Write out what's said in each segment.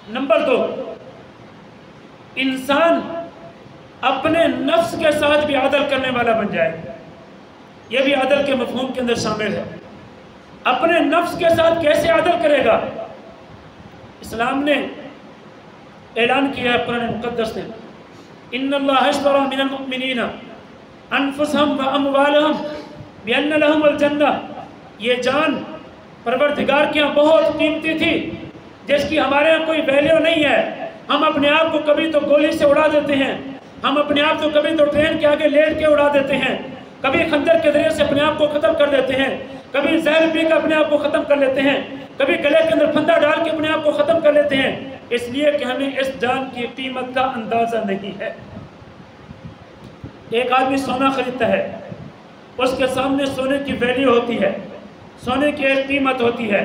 Number 2، انسان اپنے نفس کے ساتھ بھی عدل کرنے والا بن جائے. یہ بھی عدل کے مفہوم کے اندر شامل ہے. اپنے نفس کے ساتھ کیسے عدل کرے گا؟ اسلام نے اعلان کیا ہے قرآن مقدس نے، ان اللہ اشتری من المؤمنین انفسهم واموالهم بان لهم الجنہ. یہ جان پروردگار کے یہاں بہت قیمتی تھی، جس کی ہمارے یہاں کوئی ویلیو نہیں ہے. ہم اپنے آپ کو کبھی تو گولی سے اڑا دیتے ہیں، ہم اپنے آپ کو کبھی تو ٹرین کے آگے لیٹ کے اڑا دیتے ہیں، کبھی خنجر کے ذریعے سے اپنے آپ کو ختم کر دیتے ہیں، کبھی زہر پی کے اپنے آپ کو ختم کر لیتے ہیں، کبھی گلے کے اندر پھندا ڈال کے اپنے آپ کو ختم کر لیتے ہیں، اس لیے کہ ہمیں اس جان کی قیمت کا اندازہ نہیں ہے. ایک آدمی سونا خریدتا ہے، اس کے سامنے سونے کی ویلیو ہوتی ہے، سونے کی ایک قیمت ہوتی ہے،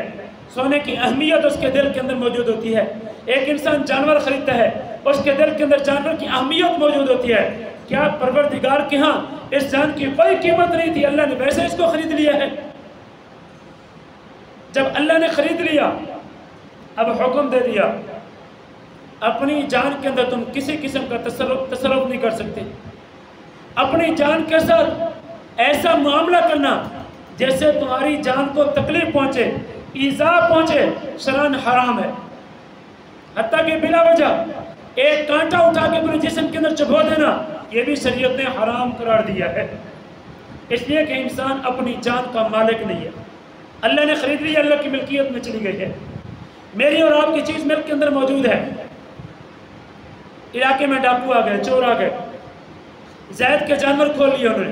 سونے کی اہمیت اس کے دل کے اندر موجود ہوتی ہے. ایک انسان جانور خریدتا ہے، اس کے دل کے اندر جانور کی اہمیت موجود ہوتی ہے. کیا پروردگار کے ہاں اس جان کی کوئی قیمت نہیں تھی؟ اللہ نے ویسے اس کو خرید لیا ہے. جب اللہ نے خرید لیا، اب حکم دے دیا اپنی جان کے اندر تم کسی قسم کا تصرف نہیں کر سکتے. اپنی جان کے ساتھ ایسا معاملہ کرنا جیسے تمہاری جان کو تکلیف پہنچے، ایذا پہنچے، شرعاً حرام ہے. حتیٰ کہ بلا وجہ ایک کانٹا اٹھا کے اپنے جسم کے اندر چبھو دینا، یہ بھی شریعت نے حرام قرار دیا ہے. اس لیے کہ انسان اپنی جان کا مالک نہیں ہے. اللہ نے خرید لی، اللہ کی ملکیت میں چلی گئی ہے. میری اور آپ کی چیز ملک کے اندر موجود ہے. علاقے میں ڈاکو آ گئے، چور آ گئے، زید کے جانور کھول لیے انہوں نے،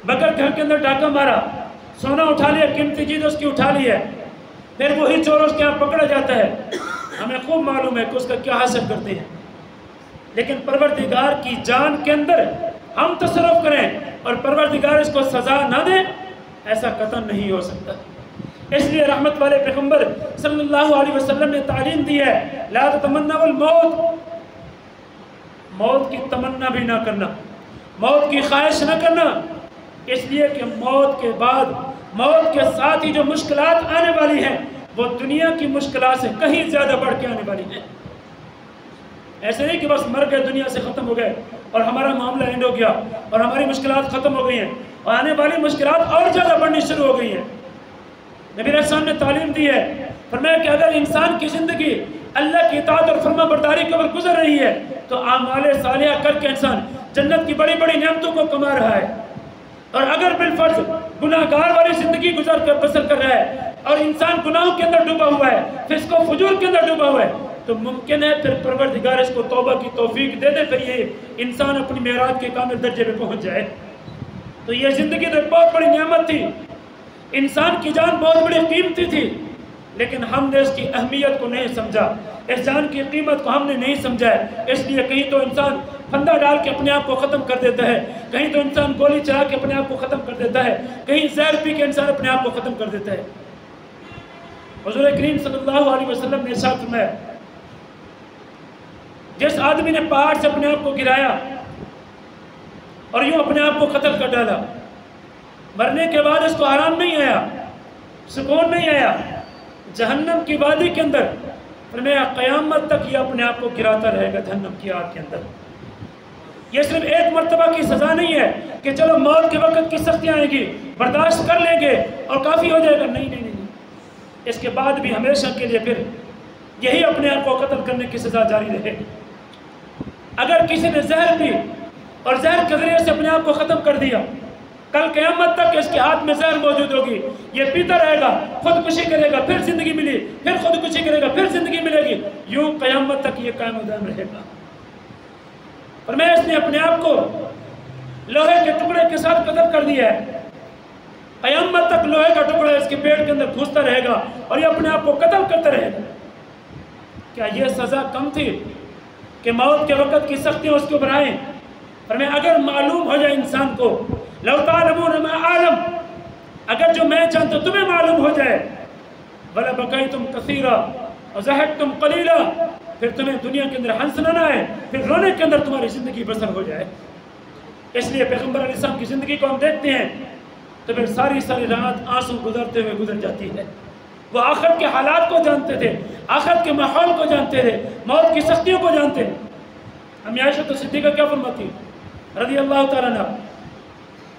بکر گھر کے اندر ڈاکہ مارا، سونا اٹھا لیا، قیمتی چیز اس کی اٹھا لی ہے. پھر وہی چور اس کے یہاں پکڑا جاتا ہے. ہمیں خوب معلوم ہے کہ اس کا کیا حاصل کرتے ہیں. لیکن پروردگار کی جان کے اندر ہم تصرف کریں اور پروردگار اس کو سزا نہ دے، ایسا قطعاً نہیں ہو سکتا. اس لیے رحمت والے پیغمبر صلی اللہ علیہ وسلم نے تعلیم دی ہے، لا تتمنوا الموت، موت کی تمنا بھی نہ کرنا، موت کی خواہش نہ کرنا. اس لیے کہ موت کے بعد، موت کے ساتھ ہی جو مشکلات آنے والی ہیں وہ دنیا کی مشکلات سے کہیں زیادہ بڑھ کے آنے والی ہیں. ایسے نہیں کہ بس مر گئے، دنیا سے ختم ہو گئے اور ہمارا معاملہ اینڈ ہو گیا اور ہماری مشکلات ختم ہو گئی ہیں، اور آنے والی مشکلات اور زیادہ بڑھنی شروع ہو گئی ہیں. نبی علیہ السلام نے تعلیم دی ہے، فرمایا کہ اگر انسان کی زندگی اللہ کی اطاعت اور فرما برداری کے اوپر گزر رہی ہے تو اعمال صالحہ کر کے انسان جنت کی بڑی بڑی نعمتوں کو کما رہا ہے. اور اگر بالفرض گناہ گار والی زندگی بسر کر رہا ہے اور انسان گناہوں کے اندر ڈوبا ہوا ہے، فسق و فجور کے اندر ڈوبا ہوا ہے، تو ممکن ہے پھر پروردگار اس کو توبہ کی توفیق دے دے، پھر یہ انسان اپنی معراج کے کامل درجے پہ پہنچ جائے. تو یہ زندگی تو ایک بہت بڑی نعمت تھی، انسان کی جان بہت بڑی قیمتی تھی، لیکن ہم نے اس کی اہمیت کو نہیں سمجھا، اس جان کی قیمت کو ہم نے نہیں سمجھا ہے. اس لیے کہیں تو انسان پھندا ڈال کے اپنے آپ کو ختم کر دیتا ہے، کہیں تو انسان گولی چلا کے اپنے آپ کو ختم کر دیتا ہے، کہیں زہر پی کے انسان اپنے آپ کو ختم کر دیتا ہے. حضور کریم صلی اللہ علیہ وسلم نے ارشاد فرمایا، جس آدمی نے پہاڑ سے اپنے آپ کو گرایا اور یوں اپنے آپ کو قتل کر ڈالا، مرنے کے بعد اس کو آرام نہیں آیا، سکون نہیں آیا، جہنم کی وادی کے اندر فرمایا قیامت تک یہ اپنے آپ کو گراتا رہے گا جہنم کی آگ کے اندر. یہ صرف ایک مرتبہ کی سزا نہیں ہے کہ چلو موت کے وقت کی سختیاں آئیں گی، برداشت کر لیں گے اور کافی ہو جائے گا. نہیں نہیں نہیں، اس کے بعد بھی ہمیشہ کے لیے پھر یہی اپنے آپ کو قتل کرنے کی سزا جاری رہے گی. اگر کسی نے زہر پی اور زہر کے ذریعے سے اپنے آپ کو ختم کر دیا، کل قیامت تک اس کے ہاتھ میں زہر موجود ہوگی، یہ پیتا رہے گا، خودکشی کرے گا، پھر زندگی ملی، پھر خودکشی کرے گا، پھر زندگی ملے گی، یوں قیامت تک یہ قائم و دائم رہے گا. فرمایا اس نے اپنے آپ کو لوہے کے ٹکڑے کے ساتھ قتل کر دیا ہے، قیامت تک لوہے کا ٹکڑا اس کے پیٹ کے اندر گھستا رہے گا اور یہ اپنے آپ کو قتل کرتا رہے گا. کیا یہ سزا کم تھی کہ موت کے وقت کی سختیاں اس کے اوپر آئیں؟ فرمایا اگر معلوم ہو جائے انسان کو، لو تعلمون ما اعلم، اگر جو میں جانتا تمہیں معلوم ہو جائے، وَلَبَكَيْتُمْ كَثِيرًا وَزَحِكْتُمْ قَلِيلًا، پھر تمہیں دنیا کے اندر ہنسنا نہ آئے، پھر رونے کے اندر تمہاری زندگی بسر ہو جائے. اس لیے پیغمبر علیہ السلام کی زندگی کو ہم دیکھتے ہیں تو پھر ساری رات آنسو گزرتے ہوئے گزر جاتی ہے. وہ آخرت کے حالات کو جانتے تھے، آخرت کے ماحول کو جانتے تھے، موت کی سختیوں کو جانتے ہیں۔ امی عائشہ صدیقہ کیا فرماتی رضی اللہ تعالیٰ عنہ،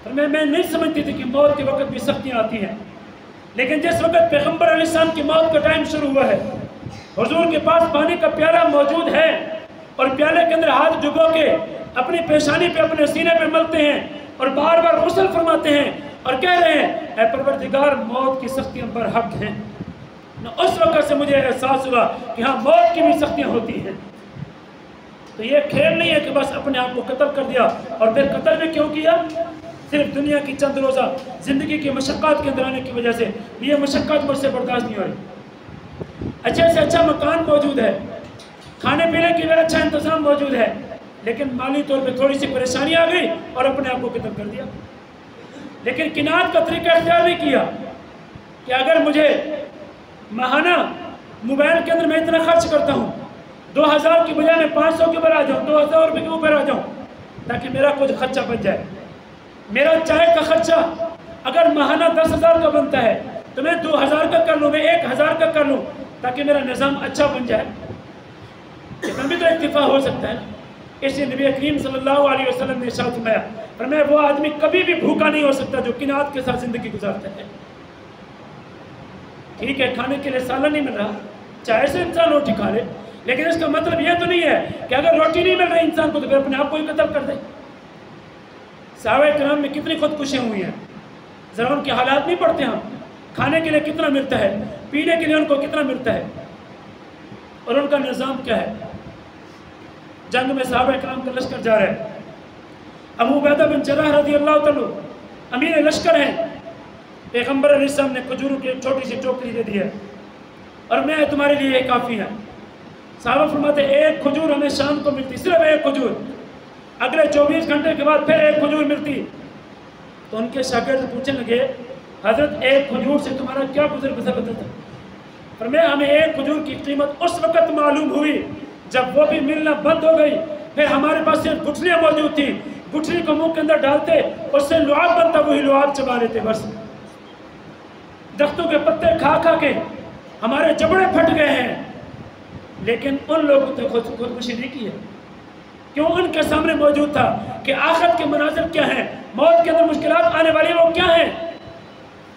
میں نہیں سمجھتی تھی کہ موت کے وقت بھی سختیاں آتی ہیں، لیکن جس وقت پیغمبر علیہ السلام کی موت کا ٹائم شروع ہوا ہے، حضور کے پاس پانی کا پیالہ موجود ہے اور پیالے کے اندر ہاتھ ڈبو کے اپنی پیشانی پہ اپنے سینے پہ ملتے ہیں اور بار بار غسل فرماتے ہیں اور کہہ رہے ہیں اے پروردگار موت کی سختیاں برحق ہیں۔ اس وقت سے مجھے احساس ہوا کہ ہاں موت کی بھی سختیاں ہوتی ہیں۔ تو یہ کھیل نہیں ہے کہ بس اپنے آپ کو قتل کر دیا، اور پھر قتل بھی کیوں کیا؟ صرف دنیا کی چند روزہ زندگی کی مشقات کے اندر آنے کی وجہ سے، یہ مشقات مجھ سے برداشت نہیں ہو رہی۔ اچھے سے اچھا مکان موجود ہے، کھانے پینے کے لیے اچھا انتظام موجود ہے، لیکن مالی طور پہ تھوڑی سی پریشانی آ گئی اور اپنے آپ کو قتل کر دیا۔ لیکن قناعت کا طریقہ اختیار نہیں کیا کہ اگر مجھے ماہانہ موبائل کے اندر میں اتنا خرچ کرتا ہوں، 2000 کی بجائے میں 500 کے اوپر آ جاؤں، 2000 روپے کے اوپر آ جاؤں، تاکہ میرا کچھ خرچہ بچ جائے۔ میرا چائے کا خرچہ اگر ماہانہ 10,000 کا بنتا ہے تو میں 2000 کا کر لوں، میں 1000 کا کر لوں، تاکہ میرا نظام اچھا بن جائے۔ اتنا بھی تو اتفاق ہو سکتا ہے۔ اس لیے نبی کریم صلی اللہ علیہ وسلم نے ارشاد فرمایا، فرمایا وہ آدمی کبھی بھی بھوکا نہیں ہو سکتا جو قناعت کے ساتھ زندگی گزارتا ہے۔ ٹھیک ہے کھانے کے لیے سالن نہیں مل رہا، چاہے سے انسان روٹی کھا لے، لیکن اس کا مطلب یہ تو نہیں ہے کہ اگر روٹی نہیں مل رہی انسان کو تو پھر اپنے آپ کو ہی قتل کر دے۔ صحابہ کرام میں کتنی خودکشیاں ہوئی ہیں، ذرا ان کے حالات نہیں پڑھتے ہم، کھانے کے لیے کتنا ملتا ہے، پینے کے لیے ان کو کتنا ملتا ہے، اور ان کا نظام کیا ہے۔ جنگ میں صحابہ کرام کا لشکر جا رہا ہے، ابو عبیدہ بن جراح رضی اللہ تعالیٰ امیر لشکر ہیں، پیغمبر علیہ السلام نے کھجوروں کی ایک چھوٹی سی ٹوکری دے دی ہے اور میں تمہارے لیے یہ کافی ہے۔ صحابہ فرماتے ایک کھجور ہمیں شام کو ملتی، صرف ایک کھجور، اگلے 24 گھنٹے کے بعد پھر ایک کھجور ملتی۔ تو ان کے شاگرد پوچھنے لگے حضرت ایک کھجور سے تمہارا کیا گزر بسر ہوتا تھا؟ فرمایا ہمیں ایک کھجور کی قیمت اس وقت معلوم ہوئی جب وہ بھی ملنا بند ہو گئی، پھر ہمارے پاس صرف گٹھلیاں موجود تھیں، گٹھلی کو منہ کے اندر ڈالتے اس سے لعاب بنتا، وہی لعاب چبا لیتے بس۔ درختوں کے پتے کھا کھا کے ہمارے جبڑے پھٹ گئے ہیں، لیکن ان لوگوں نے خودکشی نہیں کی ہے۔ کیوں؟ ان کے سامنے موجود تھا کہ آخرت کے مناظر کیا ہیں، موت کے اندر مشکلات آنے والی وہ کیا ہیں۔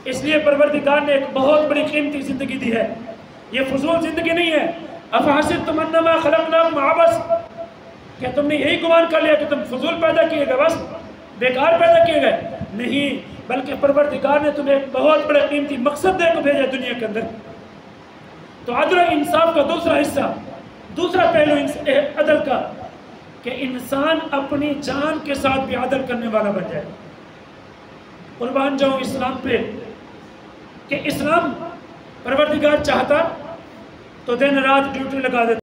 اس لیے پروردگار نے ایک بہت بڑی قیمتی زندگی دی ہے، یہ فضول زندگی نہیں ہے۔ افحسبتم انما خلقناکم عبثا، کیا تم نے یہی گمان کر لیا کہ تم فضول پیدا کیے گئے، بس بیکار پیدا کیے گئے؟ نہیں، بلکہ پروردگار نے تمہیں ایک بہت بڑے قیمتی مقصد دے کو بھیجا دنیا کے اندر۔ تو عدل و انصاف کا دوسرا حصہ، دوسرا پہلو عدل کا، کہ انسان اپنی جان کے ساتھ بھی عدل کرنے والا بن جائے۔ قربان جاؤں اسلام پہ کہ اسلام پروردگار چاہتا تو دن رات ڈیوٹی لگا دیتا۔